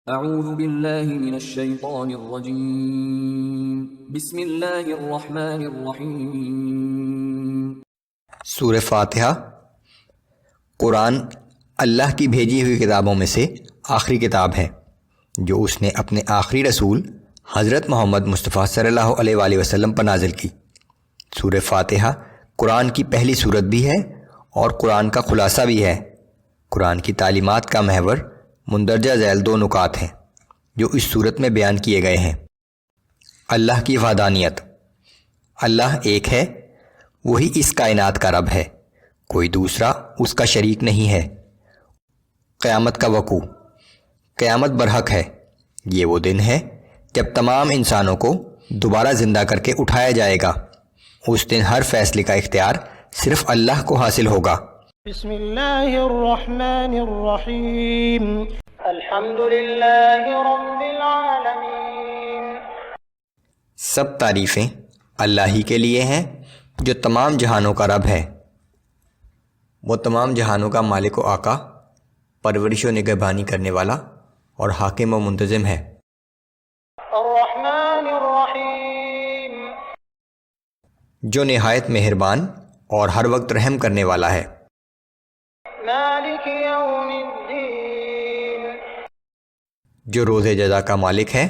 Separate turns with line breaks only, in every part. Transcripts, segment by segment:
اعوذ باللہ من الشیطان الرجیم بسم اللہ الرحمن الرحیم۔
سورہ فاتحہ قرآن اللہ کی بھیجی ہوئی کتابوں میں سے آخری کتاب ہے جو اس نے اپنے آخری رسول حضرت محمد مصطفیٰ صلی اللہ علیہ وآلہ وسلم پر نازل کی۔ سورہ فاتحہ قرآن کی پہلی سورت بھی ہے اور قرآن کا خلاصہ بھی ہے۔ قرآن کی تعلیمات کا محور مندرجہ ذیل دو نکات ہیں جو اس سورت میں بیان کیے گئے ہیں۔ اللہ کی وحدانیت، اللہ ایک ہے، وہی اس کائنات کا رب ہے، کوئی دوسرا اس کا شریک نہیں ہے۔ قیامت کا وقوع، قیامت برحق ہے، یہ وہ دن ہے جب تمام انسانوں کو دوبارہ زندہ کر کے اٹھایا جائے گا۔ اس دن ہر فیصلے کا اختیار صرف اللہ کو حاصل ہوگا۔
بسم اللہ الرحمن الرحیم، الحمد للہ رب العالمین۔
سب تعریفیں اللہ ہی کے لیے ہیں جو تمام جہانوں کا رب ہے۔ وہ تمام جہانوں کا مالک و آقا، پرورش و نگہبانی کرنے والا اور حاکم و منتظم ہے۔
الرحمن الرحیم،
جو نہایت مہربان اور ہر وقت رحم کرنے والا ہے۔
مالک یوم الدین،
جو روز جزا کا مالک ہے۔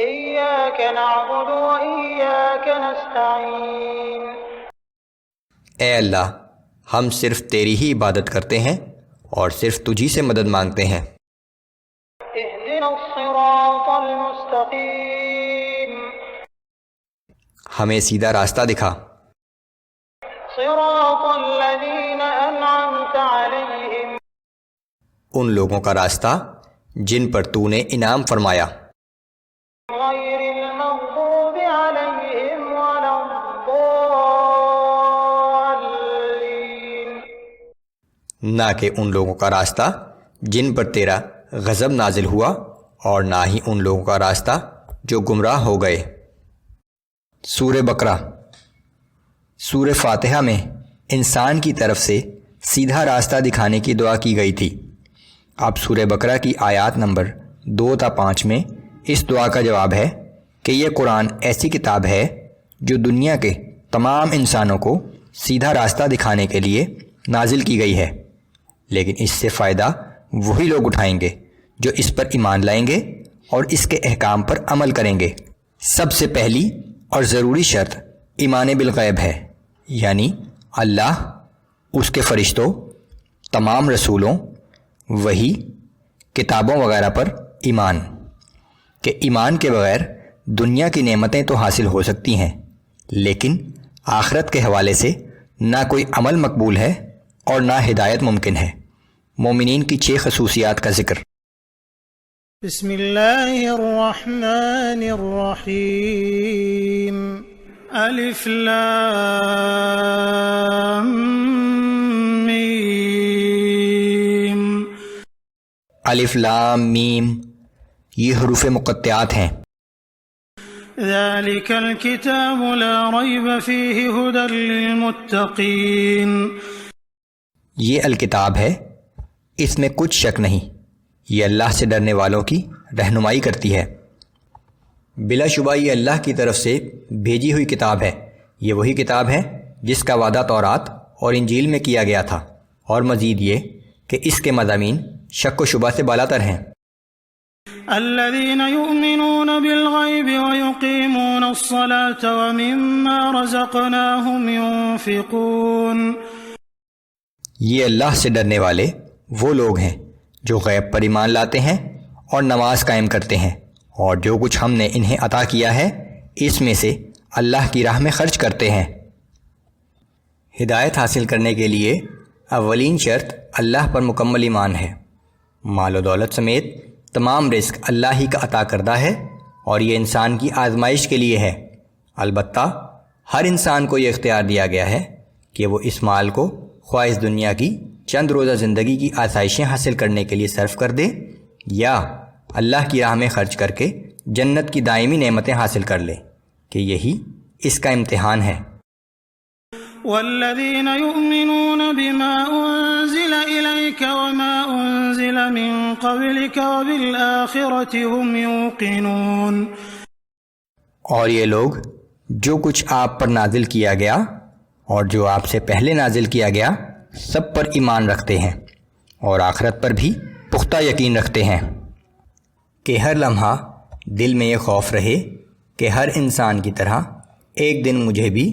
ایاک نعبد و ایاک نستعین،
اے اللہ، ہم صرف تیری ہی عبادت کرتے ہیں اور صرف تجھی سے مدد مانگتے ہیں۔
اہدنا الصراط المستقیم،
ہمیں سیدھا راستہ دکھا۔
صراط الذین انعمت علیہم،
ان لوگوں کا راستہ جن پر تو نے انعام فرمایا،
غیر المغضوب علیہم ولا الضالین،
نہ کہ ان لوگوں کا راستہ جن پر تیرا غضب نازل ہوا اور نہ ہی ان لوگوں کا راستہ جو گمراہ ہو گئے۔ سورہ بقرہ، سورہ فاتحہ میں انسان کی طرف سے سیدھا راستہ دکھانے کی دعا کی گئی تھی۔ اب سورہ بقرہ کی آیات نمبر 2 تا 5 میں اس دعا کا جواب ہے کہ یہ قرآن ایسی کتاب ہے جو دنیا کے تمام انسانوں کو سیدھا راستہ دکھانے کے لیے نازل کی گئی ہے، لیکن اس سے فائدہ وہی لوگ اٹھائیں گے جو اس پر ایمان لائیں گے اور اس کے احکام پر عمل کریں گے۔ سب سے پہلی اور ضروری شرط ایمان بالغیب ہے، یعنی اللہ، اس کے فرشتوں، تمام رسولوں، وحی، کتابوں وغیرہ پر ایمان، کہ ایمان کے بغیر دنیا کی نعمتیں تو حاصل ہو سکتی ہیں لیکن آخرت کے حوالے سے نہ کوئی عمل مقبول ہے اور نہ ہدایت ممکن ہے۔ مومنین کی 6 خصوصیات کا ذکر۔
بسم اللہ الرحمن الرحیم، الف لام میم،
الف لام میم، یہ حروف مقطعات ہیں۔
ذلك الكتاب لا ریب فیہ ھدی للمتقین،
یہ الکتاب ہے، اس میں کچھ شک نہیں، یہ اللہ سے ڈرنے والوں کی رہنمائی کرتی ہے۔ بلا شبہ یہ اللہ کی طرف سے بھیجی ہوئی کتاب ہے۔ یہ وہی کتاب ہے جس کا وعدہ تورات اور انجیل میں کیا گیا تھا، اور مزید یہ کہ اس کے مضامین شک و شبہ سے بالاتر ہیں۔
الذين يؤمنون بالغيب ويقيمون الصلاة ومما رزقناهم ينفقون،
یہ اللہ سے ڈرنے والے وہ لوگ ہیں جو غیب پر ایمان لاتے ہیں اور نماز قائم کرتے ہیں، اور جو کچھ ہم نے انہیں عطا کیا ہے اس میں سے اللہ کی راہ میں خرچ کرتے ہیں۔ ہدایت حاصل کرنے کے لیے اولین شرط اللہ پر مکمل ایمان ہے۔ مال و دولت سمیت تمام رزق اللہ ہی کا عطا کردہ ہے اور یہ انسان کی آزمائش کے لیے ہے۔ البتہ ہر انسان کو یہ اختیار دیا گیا ہے کہ وہ اس مال کو خواہ اس دنیا کی چند روزہ زندگی کی آسائشیں حاصل کرنے کے لیے صرف کر دے یا اللہ کی راہ میں خرچ کر کے جنت کی دائمی نعمتیں حاصل کر لے، کہ یہی اس کا امتحان ہے۔
والذين يؤمنون بما أنزل إليك وما أنزل من قبلك وبالآخرة هم يوقنون۔
اور یہ لوگ جو کچھ آپ پر نازل کیا گیا اور جو آپ سے پہلے نازل کیا گیا سب پر ایمان رکھتے ہیں اور آخرت پر بھی پختہ یقین رکھتے ہیں کہ ہر لمحہ دل میں یہ خوف رہے کہ ہر انسان کی طرح ایک دن مجھے بھی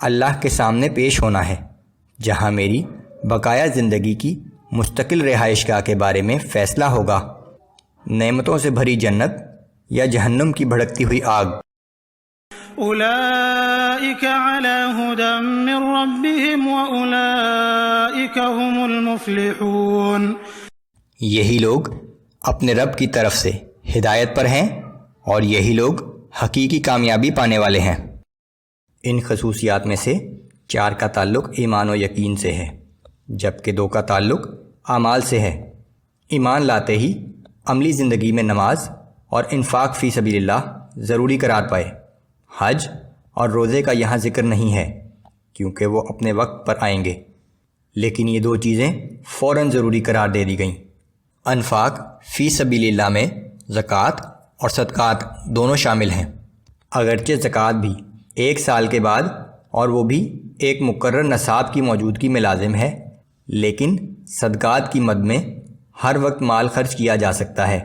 اللہ کے سامنے پیش ہونا ہے، جہاں میری بقایا زندگی کی مستقل رہائش گاہ کے بارے میں فیصلہ ہوگا، نعمتوں سے بھری جنت یا جہنم کی بھڑکتی ہوئی آگ۔
اولئک علی ھدی من ربہم واولئک ھم المفلحون۔
یہی لوگ اپنے رب کی طرف سے ہدایت پر ہیں اور یہی لوگ حقیقی کامیابی پانے والے ہیں۔ ان خصوصیات میں سے 4 کا تعلق ایمان و یقین سے ہے، جبکہ 2 کا تعلق اعمال سے ہے۔ ایمان لاتے ہی عملی زندگی میں نماز اور انفاق فی سبیل اللہ ضروری قرار پائے۔ حج اور روزے کا یہاں ذکر نہیں ہے کیونکہ وہ اپنے وقت پر آئیں گے، لیکن یہ 2 چیزیں فوراً ضروری قرار دے دی گئیں۔ انفاق فی سبیل اللہ میں زکوٰۃ اور صدقات دونوں شامل ہیں، اگرچہ زکوٰۃ بھی 1 سال کے بعد اور وہ بھی ایک مقرر نصاب کی موجودگی میں لازم ہے، لیکن صدقات کی مد میں ہر وقت مال خرچ کیا جا سکتا ہے۔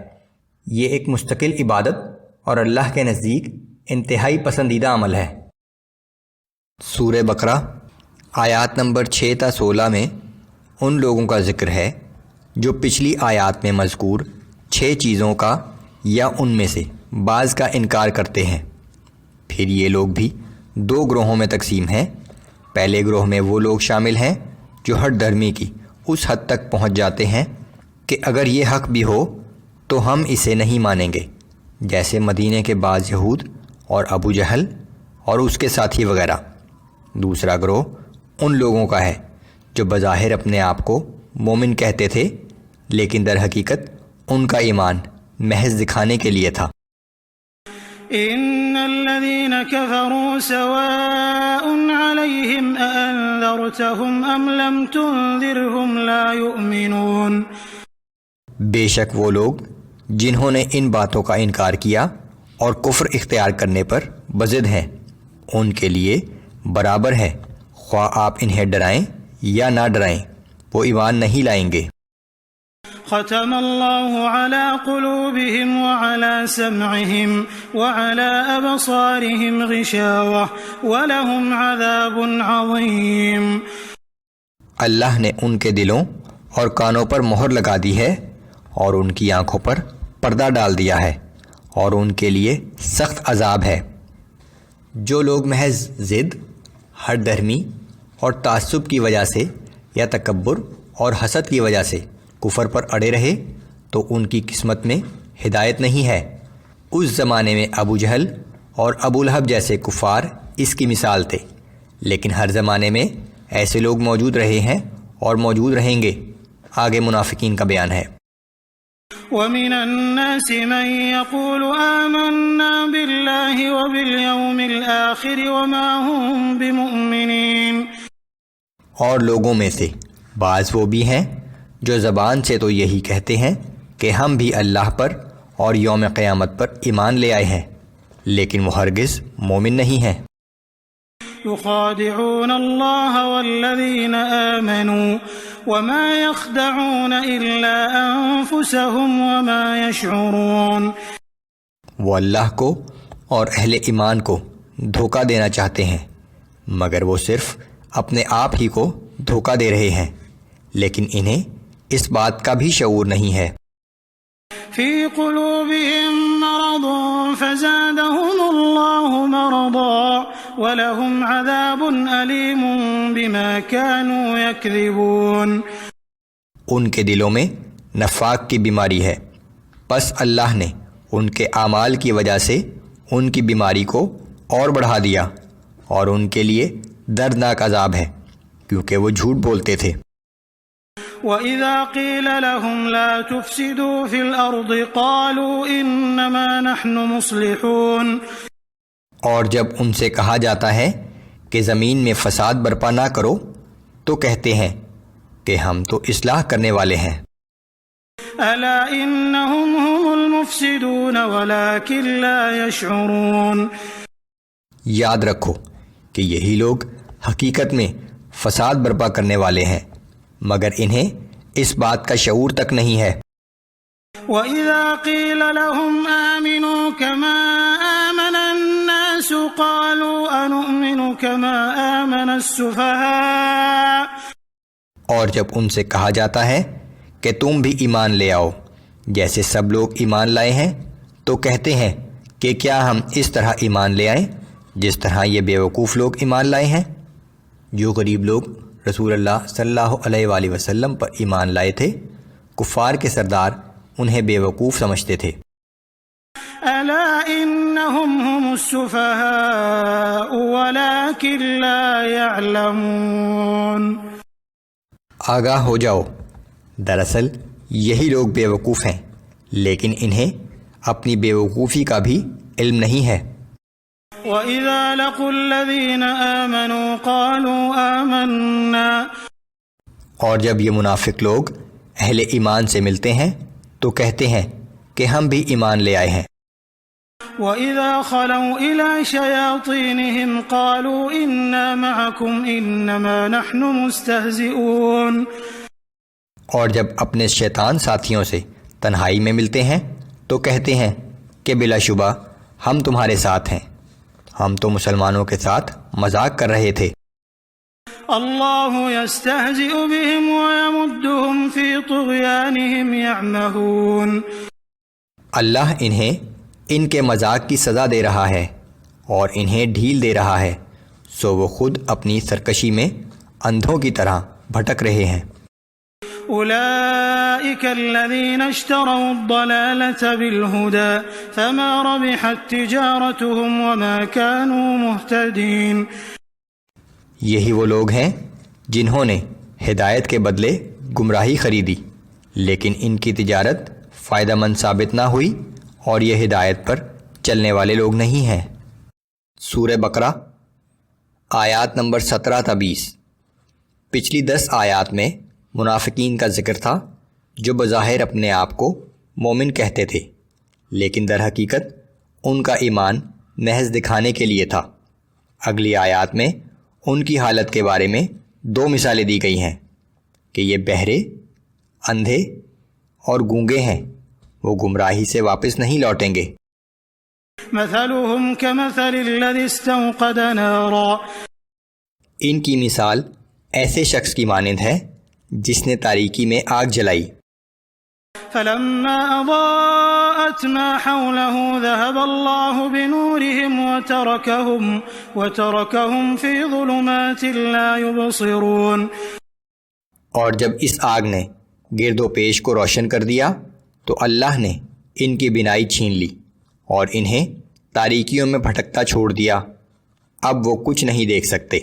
یہ ایک مستقل عبادت اور اللہ کے نزدیک انتہائی پسندیدہ عمل ہے۔ سورہ بقرہ آیات نمبر 6 تا 16 میں ان لوگوں کا ذکر ہے جو پچھلی آیات میں مذکور 6 چیزوں کا یا ان میں سے بعض کا انکار کرتے ہیں۔ پھر یہ لوگ بھی 2 گروہوں میں تقسیم ہیں۔ پہلے گروہ میں وہ لوگ شامل ہیں جو ہٹ دھرمی کی اس حد تک پہنچ جاتے ہیں کہ اگر یہ حق بھی ہو تو ہم اسے نہیں مانیں گے، جیسے مدینے کے بعض یہود اور ابو جہل اور اس کے ساتھی وغیرہ۔ دوسرا گروہ ان لوگوں کا ہے جو بظاہر اپنے آپ کو مومن کہتے تھے، لیکن در حقیقت ان کا ایمان محض دکھانے کے لیے تھا۔
ان الذين كفروا سواء عليهم أأنذرتهم ام لم تنذرهم لا يؤمنون۔
بے شک وہ لوگ جنہوں نے ان باتوں کا انکار کیا اور کفر اختیار کرنے پر بضد ہیں، ان کے لیے برابر ہے خواہ آپ انہیں ڈرائیں یا نہ ڈرائیں، وہ ایمان نہیں لائیں گے۔
ختم اللہ علی قلوبہم وعلی سمعہم وعلی ابصارہم غشاوہ ولہم عذاب عظیم۔
اللہ نے ان کے دلوں اور کانوں پر مہر لگا دی ہے اور ان کی آنکھوں پر پردہ ڈال دیا ہے اور ان کے لیے سخت عذاب ہے۔ جو لوگ محض ضد، ہٹ دھرمی اور تعصب کی وجہ سے یا تکبر اور حسد کی وجہ سے کفر پر اڑے رہے تو ان کی قسمت میں ہدایت نہیں ہے۔ اس زمانے میں ابو جہل اور ابو لہب جیسے کفار اس کی مثال تھے، لیکن ہر زمانے میں ایسے لوگ موجود رہے ہیں اور موجود رہیں گے۔ آگے منافقین کا بیان ہے۔
وَمِنَ النَّاسِ مَن يَقُولُ آمَنَّا بِاللَّهِ وَبِالْيَوْمِ الْآخِرِ وَمَا هُمْ بِمُؤْمِنِينَ۔ اور
لوگوں میں سے بعض وہ بھی ہیں جو زبان سے تو یہی کہتے ہیں کہ ہم بھی اللہ پر اور یوم قیامت پر ایمان لے آئے ہیں، لیکن وہ ہرگز مومن نہیں ہیں۔
يخادعون الله والذين آمنوا وما يخدعون إلا أنفسهم وما يشعرون۔
وہ اللہ کو اور اہل ایمان کو دھوکہ دینا چاہتے ہیں، مگر وہ صرف اپنے آپ ہی کو دھوکہ دے رہے ہیں، لیکن انہیں اس بات کا بھی شعور نہیں ہے۔
في قلوبهم مرض فزادهم الله مرضا ولهم عذاب أليم بما كانوا يكذبون۔
ان کے دلوں میں نفاق کی بیماری ہے، پس اللہ نے ان کے اعمال کی وجہ سے ان کی بیماری کو اور بڑھا دیا، اور ان کے لیے دردناک عذاب ہے کیونکہ وہ جھوٹ بولتے تھے۔
وَإِذَا قِيلَ لَهُمْ لَا تُفْسِدُوا فِي الْأَرْضِ قَالُوا إِنَّمَا نَحْنُ مُصْلِحُونَ۔
اور جب ان سے کہا جاتا ہے کہ زمین میں فساد برپا نہ کرو تو کہتے ہیں کہ ہم تو اصلاح کرنے والے ہیں۔
الا انهم هم المفسدون ولكن لا يشعرون۔
یاد رکھو کہ یہی لوگ حقیقت میں فساد برپا کرنے والے ہیں، مگر انہیں اس بات کا شعور تک نہیں ہے۔
وَإِذَا قِيلَ لَهُمْ آمِنُوا كَمَا آمَنَ النَّاسُ قَالُوا أَنُؤْمِنُ كَمَا آمَنَ السُّفَهَاءُ۔
اور جب ان سے کہا جاتا ہے کہ تم بھی ایمان لے آؤ جیسے سب لوگ ایمان لائے ہیں، تو کہتے ہیں کہ کیا ہم اس طرح ایمان لے آئیں جس طرح یہ بیوقوف لوگ ایمان لائے ہیں۔ جو غریب لوگ رسول اللہ صلی اللہ علیہ وآلہ وسلم پر ایمان لائے تھے، کفار کے سردار انہیں بیوقوف سمجھتے تھے۔
الا انهم هم السفهاء ولكن لا يعلمون۔
آگاہ ہو جاؤ، دراصل یہی لوگ بیوقوف ہیں، لیکن انہیں اپنی بیوقوفی کا بھی علم نہیں ہے۔
وَإِذَا لَقُوا الَّذِينَ آمَنُوا قَالُوا آمَنَّا۔
اور جب یہ منافق لوگ اہل ایمان سے ملتے ہیں تو کہتے ہیں کہ ہم بھی ایمان لے آئے ہیں۔
وَإِذَا خَلَوْا إِلَى شَيَاطِينِهِمْ قَالُوا إِنَّا مَعَكُمْ إِنَّمَا نَحْنُ مُسْتَهْزِئُونَ۔
اور جب اپنے شیطان ساتھیوں سے تنہائی میں ملتے ہیں تو کہتے ہیں کہ بلا شبہ ہم تمہارے ساتھ ہیں، ہم تو مسلمانوں کے ساتھ مذاق کر رہے تھے۔
اللہ یستہزئ بہم ویمدہم فی طغیانہم یعمہون۔ اللہ
انہیں ان کے مذاق کی سزا دے رہا ہے اور انہیں ڈھیل دے رہا ہے، سو وہ خود اپنی سرکشی میں اندھوں کی طرح بھٹک رہے ہیں۔
اولئک الذین اشتروا الضلالة بالہدى فما ربحت تجارتهم وما كانوا مہتدین۔
یہی وہ لوگ ہیں جنہوں نے ہدایت کے بدلے گمراہی خریدی، لیکن ان کی تجارت فائدہ مند ثابت نہ ہوئی اور یہ ہدایت پر چلنے والے لوگ نہیں ہیں۔ سورہ بقرہ آیات نمبر 17 تا 20۔ پچھلی 10 آیات میں منافقین کا ذکر تھا جو بظاہر اپنے آپ کو مومن کہتے تھے، لیکن در حقیقت ان کا ایمان محض دکھانے کے لیے تھا۔ اگلی آیات میں ان کی حالت کے بارے میں 2 مثالیں دی گئی ہیں کہ یہ بہرے، اندھے اور گونگے ہیں، وہ گمراہی سے واپس نہیں لوٹیں گے۔
مثلهم كمثل الذي استوقد نارا۔
ان کی مثال ایسے شخص کی مانند ہے جس نے تاریکی میں آگ جلائی۔
فلما اضاءت ما حوله ذهب الله بنورهم وتركهم في ظلمات لا يبصرون۔
اور جب اس آگ نے گرد و پیش کو روشن کر دیا تو اللہ نے ان کی بینائی چھین لی اور انہیں تاریکیوں میں بھٹکتا چھوڑ دیا، اب وہ کچھ نہیں دیکھ سکتے۔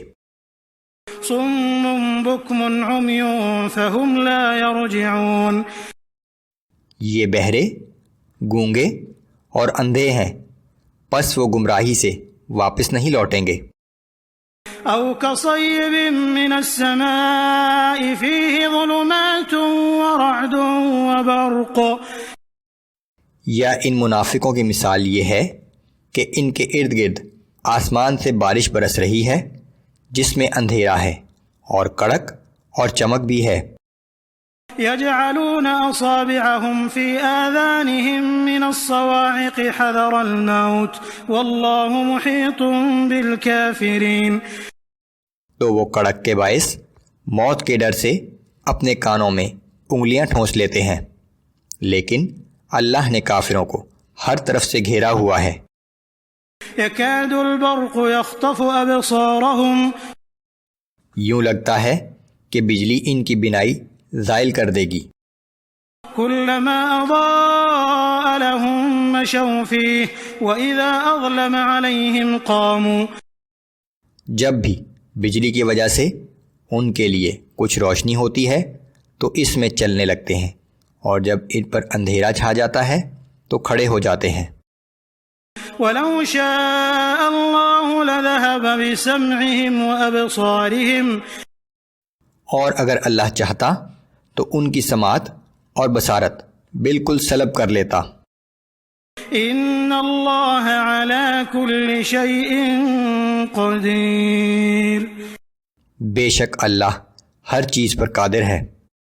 صم بكم عمي فهم لا يرجعون۔
یہ بہرے، گونگے اور اندھے ہیں، پس وہ گمراہی سے واپس نہیں لوٹیں گے۔
او كصيب من السماء فيه ظلمات ورعد وبرق۔
یا ان منافقوں کی مثال یہ ہے کہ ان کے ارد گرد آسمان سے بارش برس رہی ہے جس میں اندھیرا ہے اور کڑک اور چمک بھی ہے۔
يجعلون اصابعهم في آذانهم من الصواعق حذر الموت والله محيط بالكافرين۔
تو وہ کڑک کے باعث موت کے ڈر سے اپنے کانوں میں انگلیاں ٹھونس لیتے ہیں، لیکن اللہ نے کافروں کو ہر طرف سے گھیرا ہوا ہے۔
يكاد البرق يخطف أبصارهم۔
یوں لگتا ہے کہ بجلی ان کی بینائی زائل کر دے گی۔
كلما أضاء لهم مشوا فيه وإذا أظلم عليهم قاموا۔
جب بھی بجلی کی وجہ سے ان کے لیے کچھ روشنی ہوتی ہے تو اس میں چلنے لگتے ہیں، اور جب ان پر اندھیرا چھا جاتا ہے تو کھڑے ہو جاتے ہیں۔
ولو شاء الله لذهب بسمعهم وأبصارهم
اور اگر اللہ چاہتا تو ان کی سماعت اور بصارت بالکل سلب کر لیتا۔
ان اللہ علی کل شیء قدیر،
بے شک اللہ ہر چیز پر قادر ہے۔